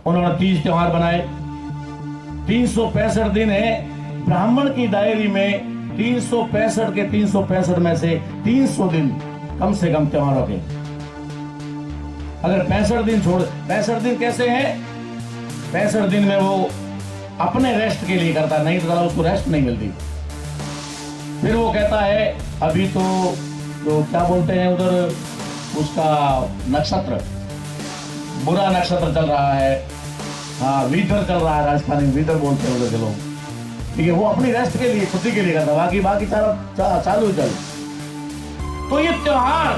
उन्होंने 30 त्योहार बनाए। 365 दिन है ब्राह्मण की डायरी में। 365 के 365 में से 300 दिन कम से कम त्योहारों के। अगर 65 दिन छोड़, 65 दिन कैसे हैं? 65 दिन में वो अपने रेस्ट के लिए करता, नहीं तो उसको रेस्ट नहीं मिलती। फिर वो कहता है अभी तो जो क्या बोलते हैं उधर उसका नक्षत्र, बुरा नक्षत्र चल रहा है। हाँ, वीटर चल रहा है, राजस्थानी में वीटर बोलते हैं उधर के लोग। ठीक है, वो अपनी रेस्ट के लिए, छुट्टी के लिए करता, बाकी चालू चल। तो ये त्योहार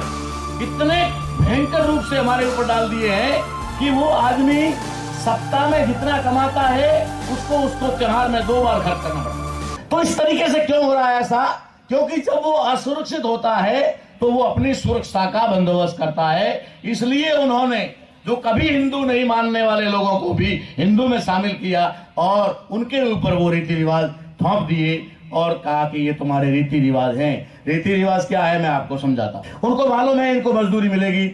इतने भयंकर रूप से हमारे ऊपर डाल दिए हैं कि वो आदमी सप्ताह में जितना कमाता है उसको त्योहार में 2 बार खर्च करना पड़ता है। तो इस तरीके से क्यों हो रहा है ऐसा? क्योंकि जब वो असुरक्षित होता है तो वो अपनी सुरक्षा का बंदोबस्त करता है। इसलिए उन्होंने जो कभी हिंदू नहीं मानने वाले लोगों को भी हिंदू में शामिल किया और उनके ऊपर वो रीति रिवाज थोप दिए और कहा कि ये तुम्हारे रीति रिवाज हैं। रीति रिवाज क्या है मैं आपको समझाता हूं। उनको मालूम है इनको मजदूरी मिलेगी,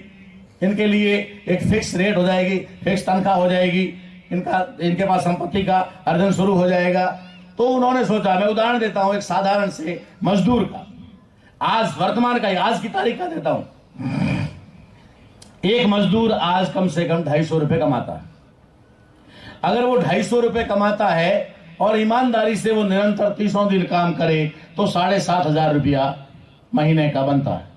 इनके लिए एक फिक्स रेट हो जाएगी, फिक्स तनख्वाह हो जाएगी, इनके पास संपत्ति का अर्जन शुरू हो जाएगा। तो उन्होंने सोचा, मैं उदाहरण देता हूं एक साधारण से मजदूर का, आज वर्तमान का, आज की तारीख का देता हूं। एक मजदूर आज कम से कम 250 रुपए कमाता है। अगर वो 250 रुपए कमाता है और ईमानदारी से वो निरंतर 30 दिन काम करे तो 7,500 रुपया महीने का बनता है।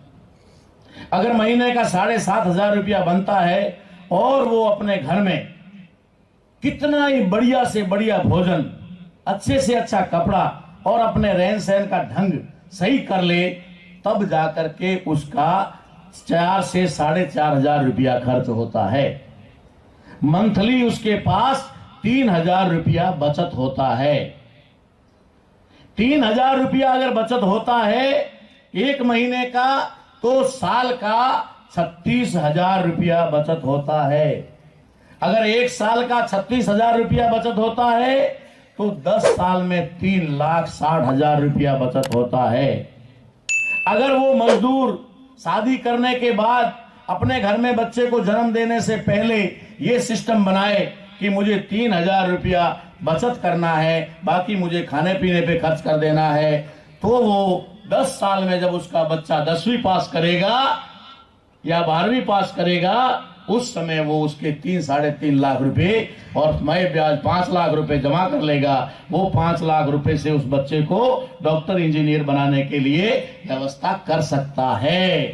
अगर महीने का 7,500 रुपया बनता है और वो अपने घर में कितना ही बढ़िया से बढ़िया भोजन, अच्छे से अच्छा कपड़ा और अपने रहन सहन का ढंग सही कर ले, तब जाकर के उसका 4 से 4,500 रुपया खर्च होता है। मंथली उसके पास 3,000 रुपया बचत होता है। 3,000 रुपया अगर बचत होता है एक महीने का, तो साल का 36,000 रुपया बचत होता है। अगर एक साल का 36,000 रुपया बचत होता है तो 10 साल में 3,60,000 रुपया बचत होता है। अगर वो मजदूर शादी करने के बाद अपने घर में बच्चे को जन्म देने से पहले ये सिस्टम बनाए कि मुझे 3,000 रुपया बचत करना है, बाकी मुझे खाने पीने पे खर्च कर देना है, तो वो 10 साल में जब उसका बच्चा 10वीं पास करेगा या 12वीं पास करेगा, उस समय वो उसके 3-3.5 लाख रुपए और मैं ब्याज 5 लाख रुपए जमा कर लेगा। वो 5 लाख रुपए से उस बच्चे को डॉक्टर इंजीनियर बनाने के लिए व्यवस्था कर सकता है।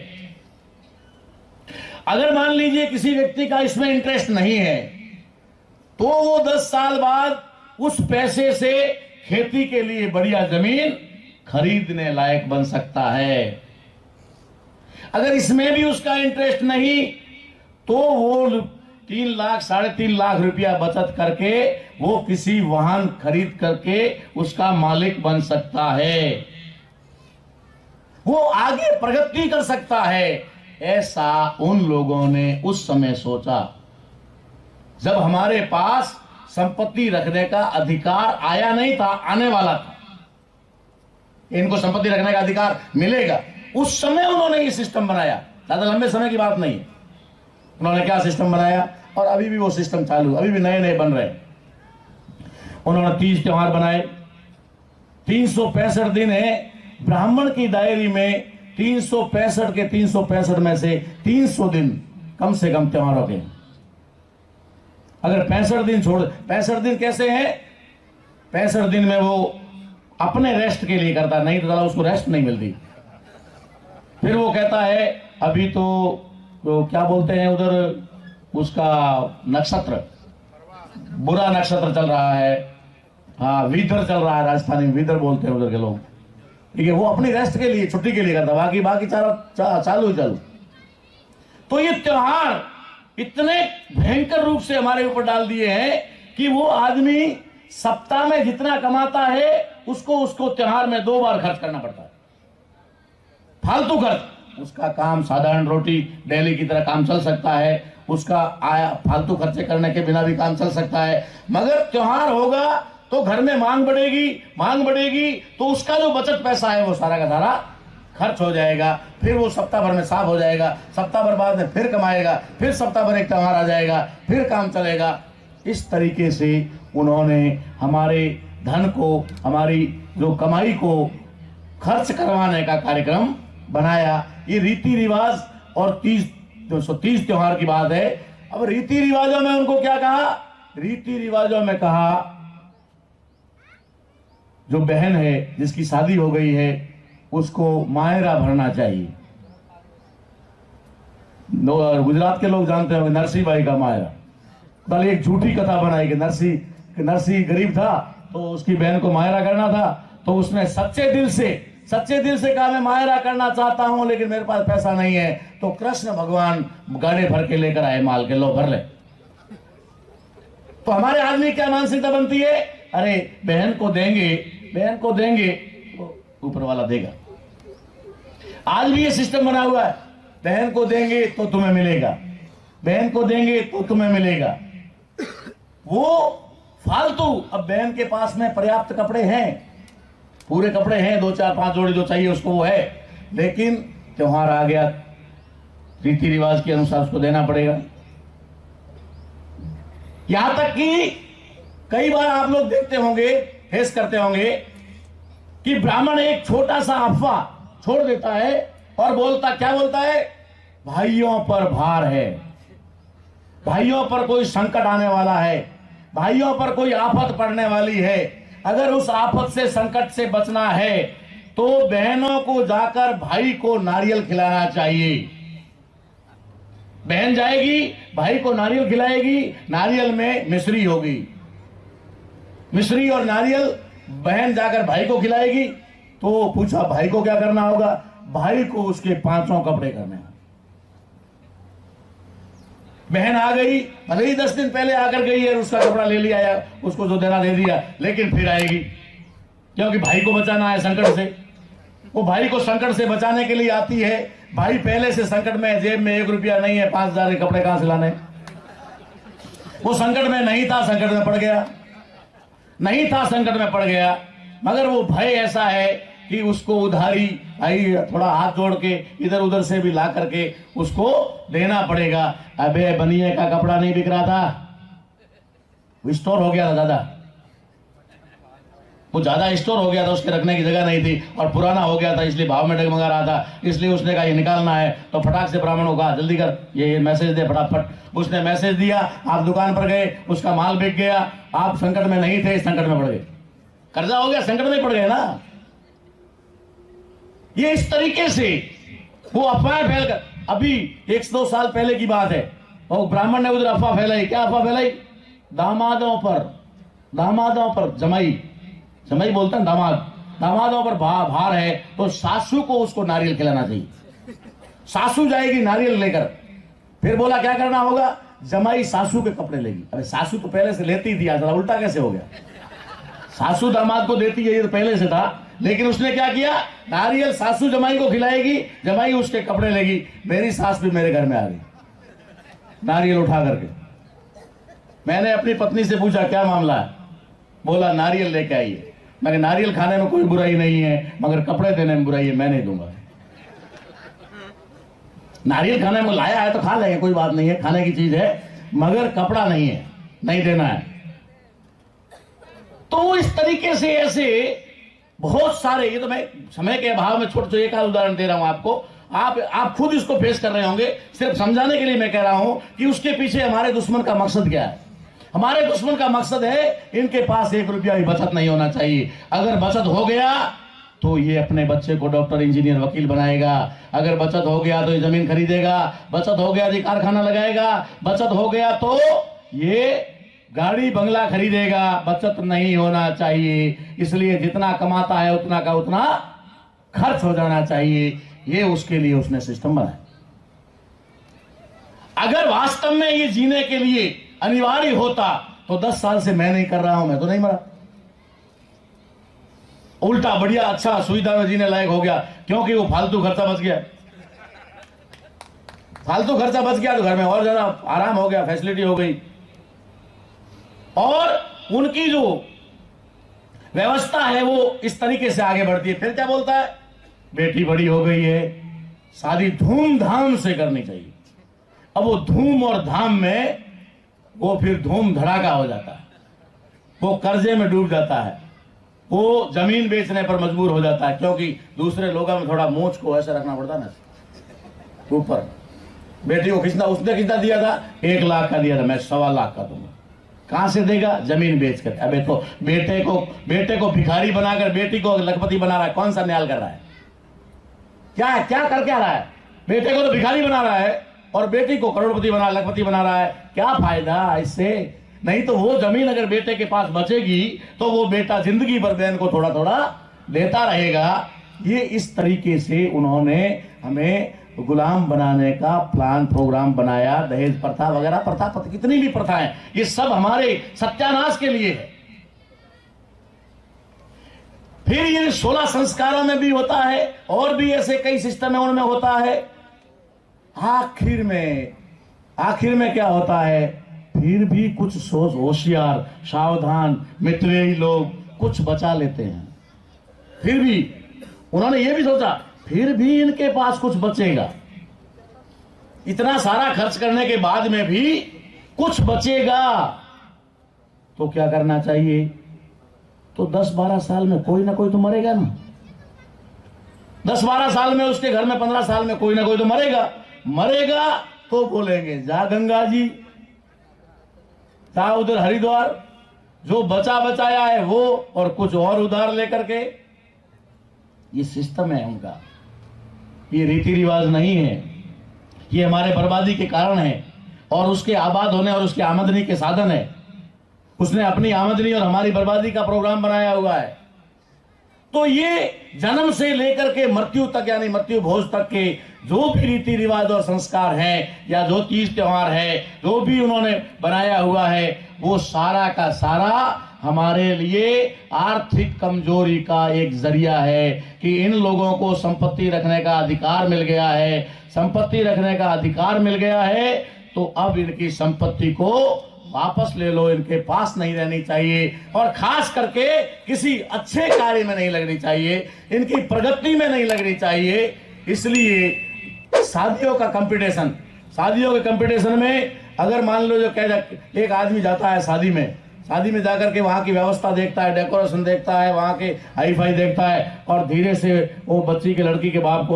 अगर मान लीजिए किसी व्यक्ति का इसमें इंटरेस्ट नहीं है तो वो 10 साल बाद उस पैसे से खेती के लिए बढ़िया जमीन खरीदने लायक बन सकता है। अगर इसमें भी उसका इंटरेस्ट नहीं तो वो 3 लाख 3.5 लाख रुपया बचत करके वो किसी वाहन खरीद करके उसका मालिक बन सकता है, वो आगे प्रगति कर सकता है। ऐसा उन लोगों ने उस समय सोचा जब हमारे पास संपत्ति रखने का अधिकार आया नहीं था, आने वाला था। इनको संपत्ति रखने का अधिकार मिलेगा, उस समय उन्होंने ये सिस्टम बनाया। ज्यादा लंबे समय की बात नहीं है। उन्होंने क्या सिस्टम बनाया और अभी भी वो सिस्टम चालू, अभी भी नए नए बन रहे। उन्होंने 30 त्योहार बनाए। 365 दिन है ब्राह्मण की डायरी में। 365 के 365 में से 300 दिन कम से कम त्योहारों के। अगर 65 दिन छोड़, 65 दिन कैसे हैं? 65 दिन में वो अपने रेस्ट के लिए करता, नहीं तो उसको रेस्ट नहीं मिलती। फिर वो कहता है अभी तो क्या बोलते हैं उधर उसका नक्षत्र, बुरा नक्षत्र चल रहा है। हाँ, वीटर चल रहा है, राजस्थानी में वीटर बोलते हैं उधर के लोग। ठीक है, वो अपनी रेस्ट के लिए, छुट्टी के लिए करता, बाकी चालू चल। तो ये त्योहार इतने भयंकर रूप से हमारे ऊपर डाल दिए हैं कि वो आदमी सप्ताह में जितना कमाता है उसको त्योहार में 2 बार खर्च करना पड़ता है। फालतू खर्च। उसका काम साधारण रोटी डेली की तरह काम चल सकता है, उसका आया फालतू खर्चे करने के बिना भी काम चल सकता है। मगर त्योहार होगा तो घर में मांग बढ़ेगी तो उसका जो बचत पैसा है वो सारा का सारा खर्च हो जाएगा। फिर वो सप्ताह भर में साफ हो जाएगा, सप्ताह भर बाद में फिर कमाएगा, फिर सप्ताह भर एक त्योहार आ जाएगा, फिर काम चलेगा। इस तरीके से उन्होंने हमारे धन को, हमारी जो कमाई को खर्च करवाने का कार्यक्रम बनाया। ये रीति रिवाज और 330 त्योहार की बात है। अब रीति रिवाजों में उनको क्या कहा? रीति रिवाजों में कहा जो बहन है जिसकी शादी हो गई है उसको मायरा भरना चाहिए। गुजरात के लोग जानते होंगे नरसिंह भाई का मायरा। कल एक झूठी कथा बनाई कि नरसिंह गरीब था तो उसकी बहन को मायरा करना था, तो उसने सच्चे दिल से कहा मैं मायरा करना चाहता हूं लेकिन मेरे पास पैसा नहीं है। तो कृष्ण भगवान गाड़े भर के लेकर आए माल के, लो भर ले। तो हमारे आदमी क्या मानसिकता बनती है? अरे बहन को देंगे तो ऊपर वाला देगा। आज भी ये सिस्टम बना हुआ है, बहन को देंगे तो तुम्हें मिलेगा, बहन को देंगे तो तुम्हें मिलेगा। वो फालतू। अब बहन के पास में पर्याप्त कपड़े हैं, पूरे कपड़े हैं, 2 4 5 जोड़ी जो चाहिए उसको वो है, लेकिन त्योहार आ गया, रीति रिवाज के अनुसार उसको देना पड़ेगा। यहां तक कि कई बार आप लोग देखते होंगे, फेस करते होंगे कि ब्राह्मण एक छोटा सा अफवाह छोड़ देता है और क्या बोलता है? भाइयों पर भार है, भाइयों पर कोई संकट आने वाला है, भाइयों पर कोई आफत पड़ने वाली है। अगर उस आफत से, संकट से बचना है तो बहनों को जाकर भाई को नारियल खिलाना चाहिए। बहन जाएगी, भाई को नारियल खिलाएगी, नारियल में मिश्री होगी, मिश्री और नारियल बहन जाकर भाई को खिलाएगी। तो पूछा भाई को क्या करना होगा? भाई को उसके 5 कपड़े करने हैं। बहन आ गई, भले ही 10 दिन पहले आकर गई है, उसका कपड़ा ले लिया या उसको जो देना दे दिया, लेकिन फिर आएगी क्योंकि भाई को बचाना है संकट से। वो भाई को संकट से बचाने के लिए आती है। भाई पहले से संकट में, जेब में 1 रुपया नहीं है, 5,000 के कपड़े कहां से लाने? वो संकट में नहीं था, संकट में पड़ गया, नहीं था, संकट में पड़ गया। मगर वो भय ऐसा है कि उसको उधारी आई, थोड़ा हाथ जोड़ के इधर उधर से भी ला करके उसको देना पड़ेगा। अबे बनिए का कपड़ा नहीं बिक रहा था, स्टोर हो गया था ज्यादा, वो ज्यादा स्टोर हो गया था, उसके रखने की जगह नहीं थी और पुराना हो गया था, इसलिए भाव में डगमगा रहा था। इसलिए उसने कहा ये निकालना है, तो फटाक से ब्राह्मणों को कहा जल्दी कर, ये मैसेज दे फटाफट। उसने मैसेज दिया, आप दुकान पर गए, उसका माल बिक गया। आप संकट में नहीं थे, संकट में पड़ गए, कर्जा हो गया, संकट में पड़ गए ना। ये इस तरीके से वो अफवाह फैलकर, अभी 102 साल पहले की बात है, और ब्राह्मण ने उधर अफवाह फैलाई। क्या अफवाह फैलाई? दामादों पर जमाई बोलते हैं दामादों पर भार है तो सासू को उसको नारियल खिलाना चाहिए। सासू जाएगी नारियल लेकर, फिर बोला क्या करना होगा? जमाई सासू के कपड़े लेगी। अरे सासू तो पहले से लेती थी, आज उल्टा कैसे हो गया? सासू दामाद को देती है, ये तो पहले से था, लेकिन उसने क्या किया? नारियल सासू जमाई को खिलाएगी, जमाई उसके कपड़े लेगी। मेरी सास भी मेरे घर में आ गई नारियल उठा करके। मैंने अपनी पत्नी से पूछा क्या मामला है? बोला नारियल लेके आइए। मैंने नारियल खाने में कोई बुराई नहीं है, मगर कपड़े देने में बुराई है, मैं नहीं दूंगा। नारियल खाने में लाया है तो खा लेंगे, कोई बात नहीं है, खाने की चीज है, मगर कपड़ा नहीं है, नहीं देना है। तो इस तरीके से ऐसे बहुत सारे, ये तो मैं समय के अभाव में छोटे एक उदाहरण दे रहा हूं आपको, आप खुद इसको फेस कर रहे होंगे। सिर्फ समझाने के लिए मैं कह रहा हूं कि उसके पीछे हमारे दुश्मन का मकसद क्या है। हमारे दुश्मन का मकसद है इनके पास 1 रुपया भी बचत नहीं होना चाहिए। अगर बचत हो गया तो ये अपने बच्चे को डॉक्टर, इंजीनियर, वकील बनाएगा। अगर बचत हो गया तो ये जमीन खरीदेगा, बचत हो गया तो ये कारखाना लगाएगा, बचत हो गया तो ये गाड़ी बंगला खरीदेगा। बचत नहीं होना चाहिए, इसलिए जितना कमाता है उतना का उतना खर्च हो जाना चाहिए। ये उसके लिए उसने सिस्टम बनाया। अगर वास्तव में ये जीने के लिए अनिवार्य होता तो 10 साल से मैं नहीं कर रहा हूं, मैं तो नहीं मरा। उल्टा बढ़िया अच्छा सुविधा में जीने लायक हो गया, क्योंकि वो फालतू खर्चा बच गया। फालतू खर्चा बच गया तो घर में और ज्यादा आराम हो गया, फैसिलिटी हो गई। और उनकी जो व्यवस्था है वो इस तरीके से आगे बढ़ती है। फिर क्या बोलता है? बेटी बड़ी हो गई है, शादी धूमधाम से करनी चाहिए। अब वो धूम और धाम में वो फिर धूम धड़ाका हो जाता है, वो कर्जे में डूब जाता है, वो जमीन बेचने पर मजबूर हो जाता है, क्योंकि दूसरे लोगों में थोड़ा मोच को ऐसे रखना पड़ता ना ऊपर। बेटी को खींचना, उसने कितना दिया था? 1 लाख का दिया था, मैं 1.25 लाख का दूंगा। कहां से देगा? जमीन बेच कर। अबे तो बेटे को भिखारी बनाकर बेटी को लखपति बना रहा है, कौन सा न्याय कर रहा है? क्या करके आ रहा है? बेटे को तो भिखारी बना रहा है और बेटी को करोड़पति बना, लखपति बना रहा है। क्या फायदा इससे? नहीं तो वो जमीन अगर बेटे के पास बचेगी तो वो बेटा जिंदगी भर बहन को थोड़ा थोड़ा देता रहेगा। ये इस तरीके से उन्होंने हमें गुलाम बनाने का प्लान प्रोग्राम बनाया। दहेज प्रथा वगैरह प्रथा कितनी भी प्रथाएं, ये सब हमारे सत्यानाश के लिए है। फिर ये 16 संस्कारों में भी होता है और भी ऐसे कई सिस्टम है उनमें होता है। आखिर में क्या होता है? फिर भी कुछ सोच होशियार सावधान मित्रेयी लोग कुछ बचा लेते हैं। फिर भी उन्होंने ये भी सोचा फिर भी इनके पास कुछ बचेगा, इतना सारा खर्च करने के बाद में भी कुछ बचेगा तो क्या करना चाहिए? तो 10-12 साल में कोई ना कोई तो मरेगा ना। 10-12 साल में उसके घर में 15 साल में कोई ना कोई तो मरेगा तो बोलेंगे जा गंगा जी, जा उधर हरिद्वार, जो बचा बचाया है वो और कुछ और उधार लेकर के। ये सिस्टम है उनका, ये रीति रिवाज नहीं है, ये हमारे बर्बादी के कारण है और उसके आबाद होने और उसकी आमदनी के साधन है। उसने अपनी आमदनी और हमारी बर्बादी का प्रोग्राम बनाया हुआ है। तो ये जन्म से लेकर के मृत्यु तक यानी मृत्यु भोज तक के जो भी रीति रिवाज और संस्कार हैं या जो तीज त्योहार है, जो भी उन्होंने बनाया हुआ है, वो सारा का सारा हमारे लिए आर्थिक कमजोरी का एक जरिया है कि इन लोगों को संपत्ति रखने का अधिकार मिल गया है। संपत्ति रखने का अधिकार मिल गया है तो अब इनकी संपत्ति को वापस ले लो, इनके पास नहीं रहनी चाहिए और खास करके किसी अच्छे कार्य में नहीं लगनी चाहिए, इनकी प्रगति में नहीं लगनी चाहिए। इसलिए शादियों के कंपटीशन में अगर मान लो जो कह एक आदमी जाता है शादी में जाकर के वहां की व्यवस्था देखता है, डेकोरेशन देखता है, वहां के हाई फाई देखता है और धीरे से वो बच्ची के लड़के के बाप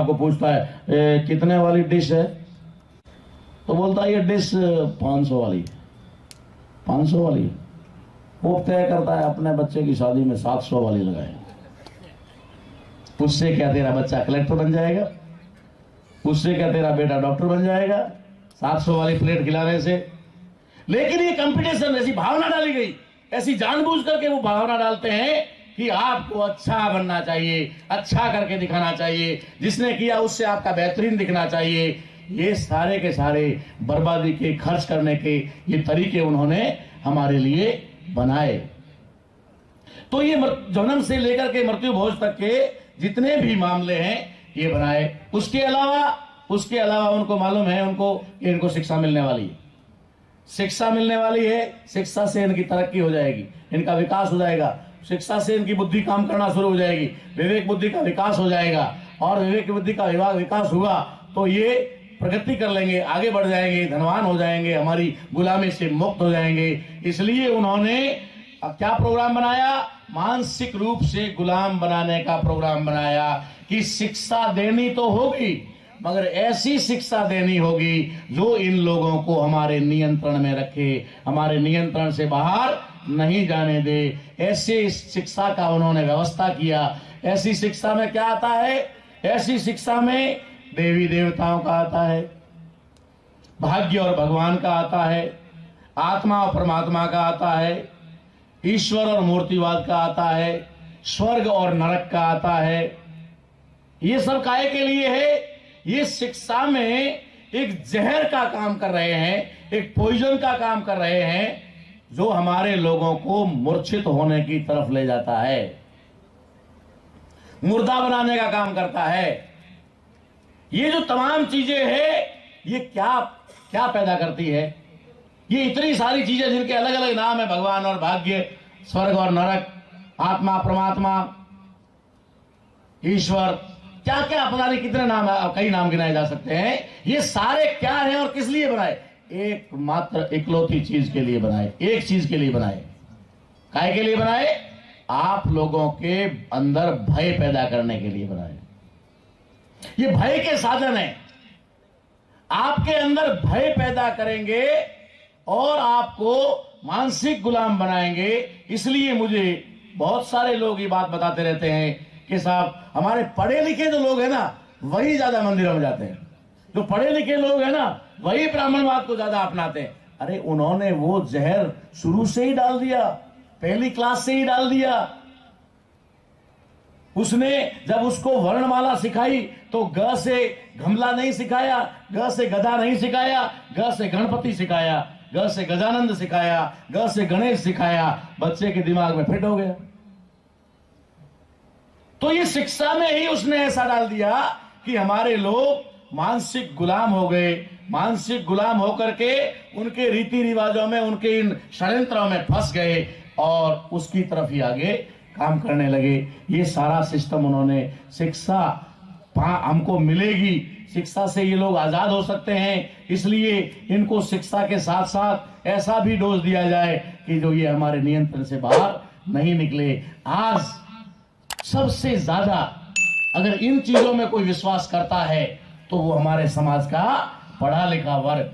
को पूछता है कितने वाली डिश है? तो बोलता है ये डिश 500 वाली। वो तय करता है अपने बच्चे की शादी में 700 वाली लगाए। उससे क्या तेरा बच्चा कलेक्टर बन जाएगा? उससे क्या तेरा बेटा डॉक्टर बन जाएगा 700 वाली प्लेट खिलाने से? लेकिन ये कंपटीशन, ऐसी भावना डाली गई, ऐसी जानबूझ करके वो भावना डालते हैं कि आपको अच्छा बनना चाहिए, अच्छा करके दिखाना चाहिए, जिसने किया उससे आपका बेहतरीन दिखना चाहिए। ये सारे के सारे बर्बादी के, खर्च करने के ये तरीके उन्होंने हमारे लिए बनाए। तो ये जन्म से लेकर के मृत्यु भोज तक के जितने भी मामले हैं ये बनाए। उसके अलावा उनको मालूम है इनको शिक्षा मिलने वाली है। शिक्षा से इनकी तरक्की हो जाएगी, इनका विकास हो जाएगा। शिक्षा से इनकी बुद्धि काम करना शुरू हो जाएगी, विवेक बुद्धि का विकास हो जाएगा और विवेक बुद्धि का विकास हुआ तो ये प्रगति कर लेंगे, आगे बढ़ जाएंगे, धनवान हो जाएंगे, हमारी गुलामी से मुक्त हो जाएंगे। इसलिए उन्होंने क्या प्रोग्राम बनाया? मानसिक रूप से गुलाम बनाने का प्रोग्राम बनाया कि शिक्षा देनी तो होगी मगर ऐसी शिक्षा देनी होगी जो इन लोगों को हमारे नियंत्रण में रखे, हमारे नियंत्रण से बाहर नहीं जाने दे। ऐसी शिक्षा का उन्होंने व्यवस्था किया। ऐसी शिक्षा में क्या आता है? ऐसी शिक्षा में देवी देवताओं का आता है, भाग्य और भगवान का आता है, आत्मा और परमात्मा का आता है, ईश्वर और मूर्तिवाद का आता है, स्वर्ग और नरक का आता है। ये सब काहे के लिए है? ये शिक्षा में एक जहर का काम कर रहे हैं, एक पॉइजन का काम कर रहे हैं जो हमारे लोगों को मूर्छित होने की तरफ ले जाता है, मुर्दा बनाने का काम करता है। ये जो तमाम चीजें हैं ये क्या पैदा करती है? ये इतनी सारी चीजें जिनके अलग अलग नाम है, भगवान और भाग्य, स्वर्ग और नरक, आत्मा परमात्मा, ईश्वर, क्या क्या पता नहीं कितने नाम है, कई नाम गिनाए जा सकते हैं। ये सारे क्या हैं और किस लिए बनाए? एकमात्र इकलौती चीज के लिए बनाए, एक चीज के लिए बनाए। काय के लिए बनाए? आप लोगों के अंदर भय पैदा करने के लिए बनाए। ये भय के साधन है, आपके अंदर भय पैदा करेंगे और आपको मानसिक गुलाम बनाएंगे। इसलिए मुझे बहुत सारे लोग ये बात बताते रहते हैं कि साहब हमारे पढ़े लिखे जो लोग हैं ना वही ज्यादा मंदिरों में जाते हैं, जो पढ़े लिखे लोग हैं ना वही ब्राह्मणवाद को ज्यादा अपनाते हैं। अरे उन्होंने वो जहर शुरू से ही डाल दिया, पहली क्लास से ही डाल दिया। उसने जब उसको वर्णमाला सिखाई तो ग से गमला नहीं सिखाया, ग से गधा नहीं सिखाया, ग से गणपति सिखाया, ग से गजानंद सिखाया, ग से गणेश सिखाया। बच्चे के दिमाग में फिट हो गया। तो ये शिक्षा में ही उसने ऐसा डाल दिया कि हमारे लोग मानसिक गुलाम हो गए। मानसिक गुलाम होकर के उनके रीति रिवाजों में, उनके इन षड्यंत्रों में फंस गए और उसकी तरफ ही आगे काम करने लगे। ये सारा सिस्टम उन्होंने, शिक्षा हमको मिलेगी, शिक्षा से ये लोग आजाद हो सकते हैं, इसलिए इनको शिक्षा के साथ साथ ऐसा भी डोज दिया जाए कि जो ये हमारे नियंत्रण से बाहर नहीं निकले। आज सबसे ज्यादा अगर इन चीजों में कोई विश्वास करता है तो वो हमारे समाज का पढ़ा लिखा वर्ग।